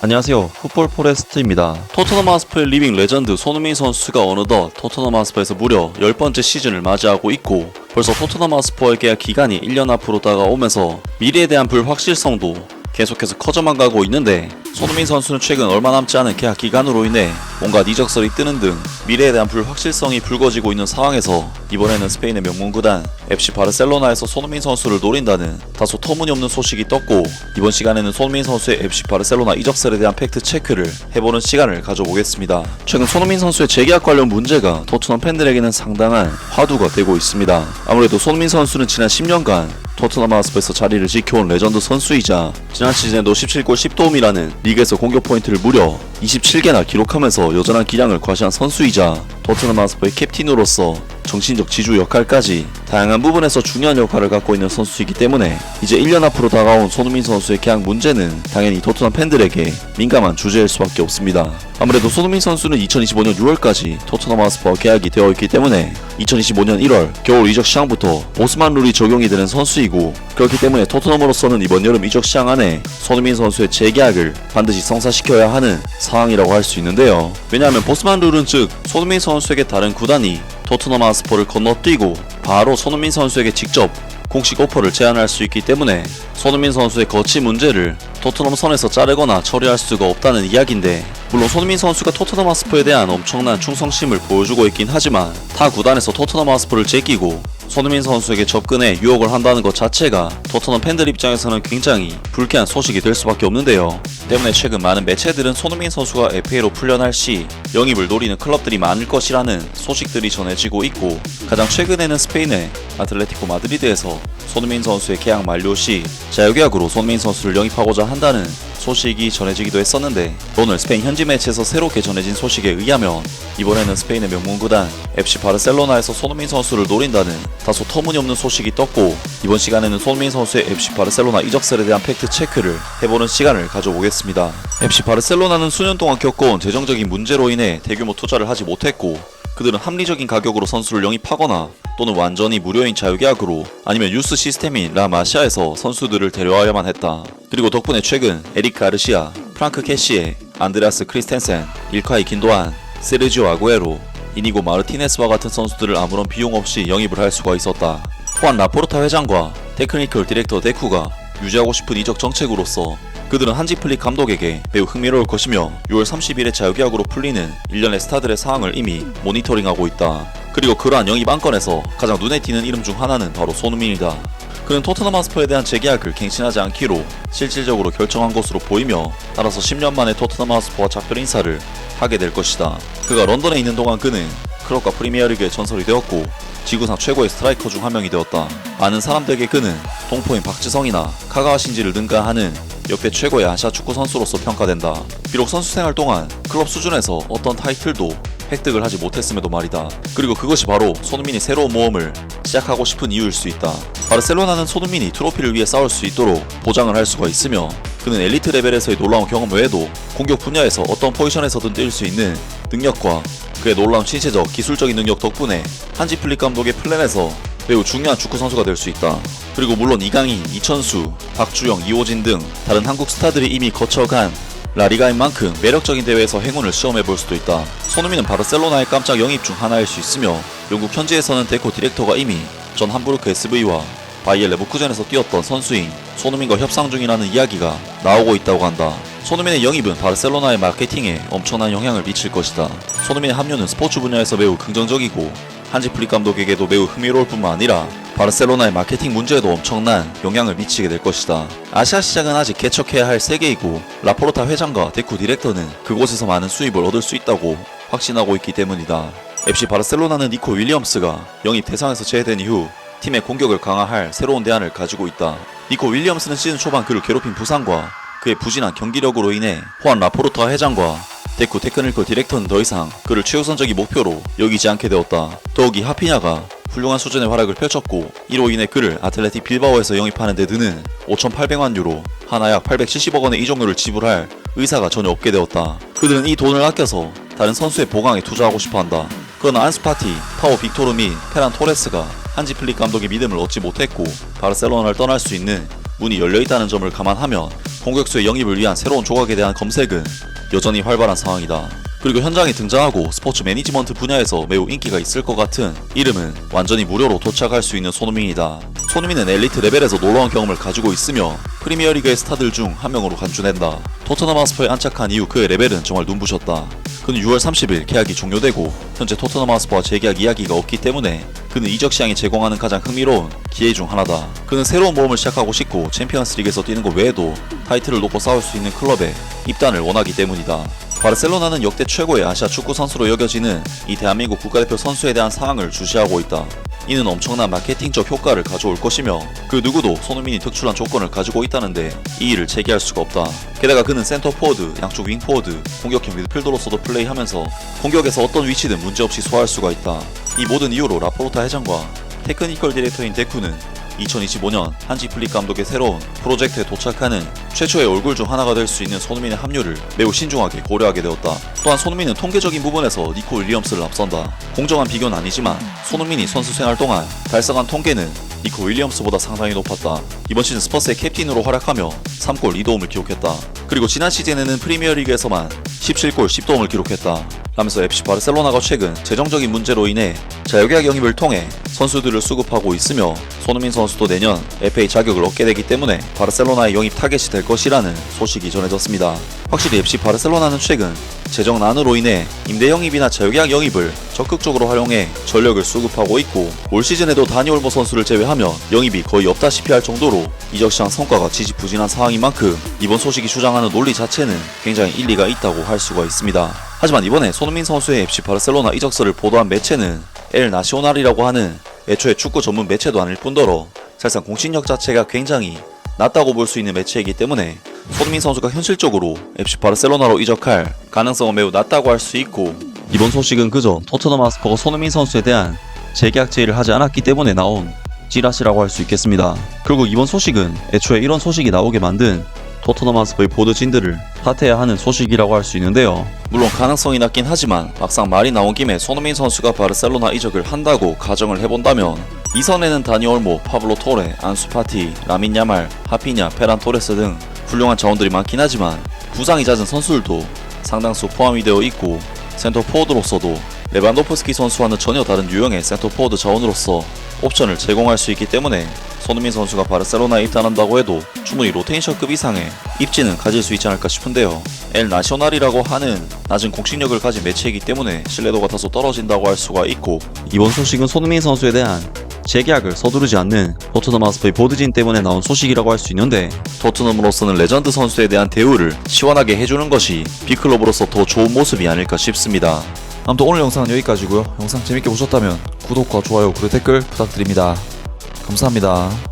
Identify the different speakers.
Speaker 1: 안녕하세요. 풋볼 포레스트입니다. 토트넘 하스퍼의 리빙 레전드 손흥민 선수가 어느덧 토트넘 하스퍼에서 무려 10번째 시즌을 맞이하고 있고, 벌써 토트넘 하스퍼의 계약 기간이 1년 앞으로 다가오면서 미래에 대한 불확실성도 계속해서 커져만 가고 있는데, 손흥민 선수는 최근 얼마 남지 않은 계약 기간으로 인해 온갖 이적설이 뜨는 등 미래에 대한 불확실성이 불거지고 있는 상황에서 이번에는 스페인의 명문구단 FC 바르셀로나에서 손흥민 선수를 노린다는 다소 터무니없는 소식이 떴고, 이번 시간에는 손흥민 선수의 FC 바르셀로나 이적설에 대한 팩트 체크를 해보는 시간을 가져보겠습니다. 최근 손흥민 선수의 재계약 관련 문제가 토트넘 팬들에게는 상당한 화두가 되고 있습니다. 아무래도 손흥민 선수는 지난 10년간 토트넘 하스퍼에서 자리를 지켜온 레전드 선수이자 지난 시즌에도 17골 10도움이라는 리그에서 공격 포인트를 무려 27개나 기록하면서 여전한 기량을 과시한 선수이자 토트넘 하스퍼의 캡틴으로서 정신적 지주 역할까지 다양한 부분에서 중요한 역할을 갖고 있는 선수이기 때문에 이제 1년 앞으로 다가온 손흥민 선수의 계약 문제는 당연히 토트넘 팬들에게 민감한 주제일 수밖에 없습니다. 아무래도 손흥민 선수는 2025년 6월까지 토트넘 하스퍼와 계약이 되어 있기 때문에 2025년 1월 겨울 이적 시장부터 오스만 룰이 적용이 되는 선수이고, 그렇기 때문에 토트넘으로서는 이번 여름 이적 시장 안에 손흥민 선수의 재계약을 반드시 성사시켜야 하는 상황이라고 할 수 있는데요. 왜냐하면 보스만 룰은 즉 손흥민 선수에게 다른 구단이 토트넘 하스퍼를 건너뛰고 바로 손흥민 선수에게 직접 공식 오퍼를 제안할 수 있기 때문에 손흥민 선수의 거치 문제를 토트넘 선에서 자르거나 처리할 수가 없다는 이야기인데, 물론 손흥민 선수가 토트넘 하스퍼에 대한 엄청난 충성심을 보여주고 있긴 하지만 타 구단에서 토트넘 하스퍼를 제끼고 손흥민 선수에게 접근해 유혹을 한다는 것 자체가 토트넘 팬들 입장에서는 굉장히 불쾌한 소식이 될 수밖에 없는데요. 때문에 최근 많은 매체들은 손흥민 선수가 FA로 풀려날 시 영입을 노리는 클럽들이 많을 것이라는 소식들이 전해지고 있고, 가장 최근에는 스페인의 아틀레티코 마드리드에서 손흥민 선수의 계약 만료 시 자유계약으로 손흥민 선수를 영입하고자 한다는 소식이 전해지기도 했었는데, 오늘 스페인 현지 매체에서 새롭게 전해진 소식에 의하면 이번에는 스페인의 명문구단 FC 바르셀로나에서 손흥민 선수를 노린다는 다소 터무니없는 소식이 떴고, 이번 시간에는 손흥민 선수의 FC 바르셀로나 이적설에 대한 팩트 체크를 해보는 시간을 가져보겠습니다. FC 바르셀로나는 수년 동안 겪어온 재정적인 문제로 인해 대규모 투자를 하지 못했고, 그들은 합리적인 가격으로 선수를 영입하거나 또는 완전히 무료인 자유계약으로 아니면 유스 시스템인 라마시아에서 선수들을 데려와야만 했다. 그리고 덕분에 최근 에릭 가르시아, 프랑크 캐시에, 안드레아스 크리스텐센, 일카이 긴도안, 세르지오 아구에로, 이니고 마르티네스와 같은 선수들을 아무런 비용 없이 영입을 할 수가 있었다. 또한 라포르타 회장과 테크니컬 디렉터 데쿠가 유지하고 싶은 이적 정책으로서 그들은 한지 플릭 감독에게 매우 흥미로울 것이며 6월 30일에 자유계약으로 풀리는 일련의 스타들의 상황을 이미 모니터링하고 있다. 그리고 그러한 영입 안건에서 가장 눈에 띄는 이름 중 하나는 바로 손흥민이다. 그는 토트넘 하스퍼에 대한 재계약을 갱신하지 않기로 실질적으로 결정한 것으로 보이며, 따라서 10년 만에 토트넘 하스퍼와 작별 인사를 하게 될 것이다. 그가 런던에 있는 동안 그는 클럽과 프리미어리그의 전설이 되었고 지구상 최고의 스트라이커 중 한 명이 되었다. 많은 사람들에게 그는 동포인 박지성이나 카가와 신지를 능가하는 역대 최고의 아시아 축구 선수로서 평가된다. 비록 선수 생활 동안 클럽 수준에서 어떤 타이틀도 획득을 하지 못했음에도 말이다. 그리고 그것이 바로 손흥민이 새로운 모험을 시작하고 싶은 이유일 수 있다. 바르셀로나는 손흥민이 트로피를 위해 싸울 수 있도록 보장을 할 수가 있으며, 그는 엘리트 레벨에서의 놀라운 경험 외에도 공격 분야에서 어떤 포지션에서든 뛸 수 있는 능력과 그의 놀라운 신체적 기술적인 능력 덕분에 한지 플릭 감독의 플랜에서 매우 중요한 축구 선수가 될 수 있다. 그리고 물론 이강인, 이천수, 박주영, 이호진 등 다른 한국 스타들이 이미 거쳐간 라리가인 만큼 매력적인 대회에서 행운을 시험해볼 수도 있다. 손흥민은 바르셀로나의 깜짝 영입 중 하나일 수 있으며, 영국 현지에서는 데코 디렉터가 이미 전 함부르크 SV와 바이엘 레버쿠젠에서 뛰었던 선수인 손흥민과 협상 중이라는 이야기가 나오고 있다고 한다. 손흥민의 영입은 바르셀로나의 마케팅에 엄청난 영향을 미칠 것이다. 손흥민의 합류는 스포츠 분야에서 매우 긍정적이고 한지 플릭 감독에게도 매우 흥미로울 뿐만 아니라 바르셀로나의 마케팅 문제에도 엄청난 영향을 미치게 될 것이다. 아시아 시장은 아직 개척해야 할 세계이고, 라포르타 회장과 데쿠 디렉터는 그곳에서 많은 수입을 얻을 수 있다고 확신하고 있기 때문이다. FC 바르셀로나는 니코 윌리엄스가 영입 대상에서 제외된 이후 팀의 공격을 강화할 새로운 대안을 가지고 있다. 니코 윌리엄스는 시즌 초반 그를 괴롭힌 부상과 그의 부진한 경기력으로 인해 호안 라포르타 회장과 데쿠 테크니컬 디렉터는 더 이상 그를 최우선적인 목표로 여기지 않게 되었다. 더욱이 하피냐가 훌륭한 수준의 활약을 펼쳤고, 이로 인해 그를 아틀레틱 빌바오에서 영입하는 데 드는 5,800만 유로, 하나 약 870억 원의 이적료를 지불할 의사가 전혀 없게 되었다. 그들은 이 돈을 아껴서 다른 선수의 보강에 투자하고 싶어한다. 그러나 안스파티, 파오 빅토르 및 페란 토레스가 한지 플릭 감독의 믿음을 얻지 못했고 바르셀로나를 떠날 수 있는 문이 열려있다는 점을 감안하면 공격수의 영입을 위한 새로운 조각에 대한 검색은 여전히 활발한 상황이다. 그리고 현장에 등장하고 스포츠 매니지먼트 분야에서 매우 인기가 있을 것 같은 이름은 완전히 무료로 도착할 수 있는 손흥민이다. 손흥민은 엘리트 레벨에서 놀라운 경험을 가지고 있으며 프리미어리그의 스타들 중 한 명으로 간주된다. 토트넘 하스퍼에 안착한 이후 그의 레벨은 정말 눈부셨다. 그는 6월 30일 계약이 종료되고 현재 토트넘 하스퍼와 재계약 이야기가 없기 때문에 그는 이적 시장이 제공하는 가장 흥미로운 기회 중 하나다. 그는 새로운 모험을 시작하고 싶고 챔피언스리그에서 뛰는 것 외에도 타이틀을 놓고 싸울 수 있는 클럽에 입단을 원하기 때문이다. 바르셀로나는 역대 최고의 아시아 축구 선수로 여겨지는 이 대한민국 국가대표 선수에 대한 상황을 주시하고 있다. 이는 엄청난 마케팅적 효과를 가져올 것이며 그 누구도 손흥민이 특출난 조건을 가지고 있다는데 이의를 제기할 수가 없다. 게다가 그는 센터포워드, 양쪽 윙포워드, 공격형 미드필더로서도 플레이하면서 공격에서 어떤 위치든 문제없이 소화할 수가 있다. 이 모든 이유로 라포르타 회장과 테크니컬 디렉터인 데쿠는 2025년 한지 플릭 감독의 새로운 프로젝트에 도착하는 최초의 얼굴 중 하나가 될 수 있는 손흥민의 합류를 매우 신중하게 고려하게 되었다. 또한 손흥민은 통계적인 부분에서 니코 윌리엄스를 앞선다. 공정한 비교는 아니지만 손흥민이 선수 생활 동안 달성한 통계는 니코 윌리엄스보다 상당히 높았다. 이번 시즌 스퍼스의 캡틴으로 활약하며 3골 2도움을 기록했다. 그리고 지난 시즌에는 프리미어리그에서만 17골 10도움을 기록했다. 라면서 FC 바르셀로나가 최근 재정적인 문제로 인해 자유계약 영입을 통해 선수들을 수급하고 있으며 손흥민 선수도 내년 FA 자격을 얻게 되기 때문에 바르셀로나의 영입 타겟이 될 것이라는 소식이 전해졌습니다. 확실히 FC 바르셀로나는 최근 재정난으로 인해 임대 영입이나 자유계약 영입을 적극적으로 활용해 전력을 수급하고 있고 올 시즌에도 다니 올모 선수를 제외하면 영입이 거의 없다시피 할 정도로 이적 시장 성과가 지지부진한 상황인 만큼 이번 소식이 주장하는 논리 자체는 굉장히 일리가 있다고 할 수가 있습니다. 하지만 이번에 손흥민 선수의 FC 바르셀로나 이적설을 보도한 매체는 엘 나시오날이라고 하는 애초에 축구 전문 매체도 아닐 뿐더러 사실상 공신력 자체가 굉장히 낮다고 볼 수 있는 매체이기 때문에 손흥민 선수가 현실적으로 FC 바르셀로나로 이적할 가능성은 매우 낮다고 할 수 있고 이번 소식은 그저 토트넘 하스퍼가 손흥민 선수에 대한 재계약 제의를 하지 않았기 때문에 나온 찌라시라고 할 수 있겠습니다. 결국 이번 소식은 애초에 이런 소식이 나오게 만든 토트넘 하스퍼의 보드진들을 탓해야 하는 소식이라고 할 수 있는데요. 물론 가능성이 낮긴 하지만 막상 말이 나온 김에 손흥민 선수가 바르셀로나 이적을 한다고 가정을 해본다면 이선에는 다니 올모, 파블로 토레, 안수 파티, 라민 야말, 하피냐, 페란 토레스 등 훌륭한 자원들이 많긴 하지만 부상이 잦은 선수들도 상당수 포함이 되어 있고 센터 포워드로서도 레반도프스키 선수와는 전혀 다른 유형의 센터 포워드 자원으로서 옵션을 제공할 수 있기 때문에 손흥민 선수가 바르셀로나에 입단한다고 해도 충분히 로테이션급 이상의 입지는 가질 수 있지 않을까 싶은데요. 엘 나시오날이라고 하는 낮은 공식력을 가진 매체이기 때문에 신뢰도가 다소 떨어진다고 할 수가 있고 이번 소식은 손흥민 선수에 대한 재계약을 서두르지 않는 토트넘 하스퍼의 보드진 때문에 나온 소식이라고 할 수 있는데 토트넘으로서는 레전드 선수에 대한 대우를 시원하게 해주는 것이 빅클럽으로서 더 좋은 모습이 아닐까 싶습니다. 아무튼 오늘 영상은 여기까지고요. 영상 재밌게 보셨다면 구독과 좋아요 그리고 댓글 부탁드립니다. 감사합니다.